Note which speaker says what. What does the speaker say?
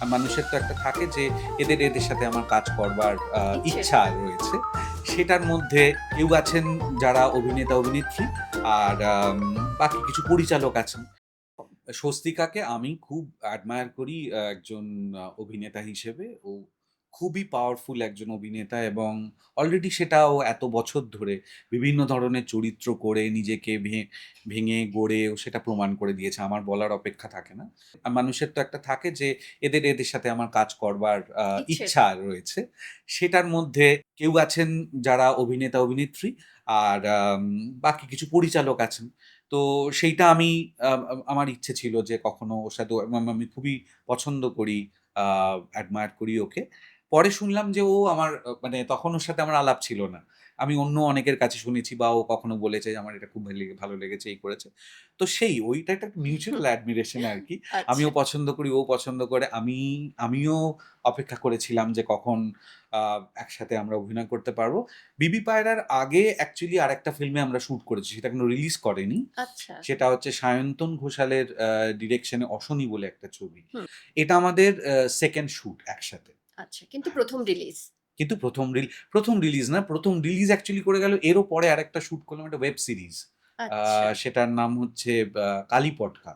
Speaker 1: মানুষের তো একটা থাকে যে এদের সাথে আমার কাজ করবার
Speaker 2: ইচ্ছে
Speaker 1: ইচ্ছা রয়েছে। সেটার মধ্যে কেউ আছেন যারা অভিনেতা-অভিনেত্রী আর বাকি কিছু পরিচালক আছেন। স্বস্তিকাকে আমি খুব অ্যাডমায়ার করি একজন অভিনেতা হিসেবে। ও খুবই পাওয়ারফুল একজন অভিনেতা এবং অলরেডি সেটা ও এত বছর ধরে বিভিন্ন ধরনের চরিত্র করে নিজেকে ভেঙে গড়ে ও সেটা প্রমাণ করে দিয়েছে। আমার বলার অপেক্ষা থাকে না। মানুষের তো একটা থাকে যে এদের সাথে আমার কাজ করবার
Speaker 2: ইচ্ছে
Speaker 1: ইচ্ছা রয়েছে। সেটার মধ্যে কেউ আছেন যারা অভিনেতা-অভিনেত্রী আর বাকি কিছু পরিচালক আছেন। তো সেইটা আমি আ আ আমার ইচ্ছে ছিল যে কখনো ওর সাথে আমি খুবই পছন্দ করি, আ অ্যাডমায়ার করি ওকে। পরে শুনলাম যে ও আমার মানে তখন ওর সাথে আমার আলাপ ছিল না। আমি অন্য অনেকের কাছে শুনেছি বা ও কখনো বলেছে যে আমার এটা খুব ভালো লেগেছে, এই করেছে। তো ওইটা একটা মিউচুয়াল অ্যাডমিরেশন আরকি।
Speaker 2: আচ্ছা।
Speaker 1: আমিও পছন্দ করি, ও পছন্দ করে। আমিও অপেক্ষা করেছিলাম যে কখন আ একসাথে আমরা অভিনয় করতে পারবো। বিবি পায়রার আগে অ্যাকচুয়ালি আরেকটা ফিল্মে আমরা শুট করেছি। সেটা এখনো রিলিজ করেনি।
Speaker 2: আচ্ছা।
Speaker 1: সেটা হচ্ছে সায়ন্তন ঘোষালের ডিরেকশনে 'অশনি' বলে একটা ছবি।
Speaker 2: হুম,
Speaker 1: এটা আমাদের 2nd শুট একসাথে।
Speaker 2: আচ্ছা। কিন্তু ১ম রিলিজ।
Speaker 1: কিন্তু ১ম রিলিজ না, ১ম রিলিজ অ্যাকচুয়ালি করে গেল এরও পরে আরেকটা শুট করলাম একটা ওয়েব সিরিজ। আ
Speaker 2: আচ্ছা।
Speaker 1: সেটার নাম হচ্ছে 'কালীপটকা'।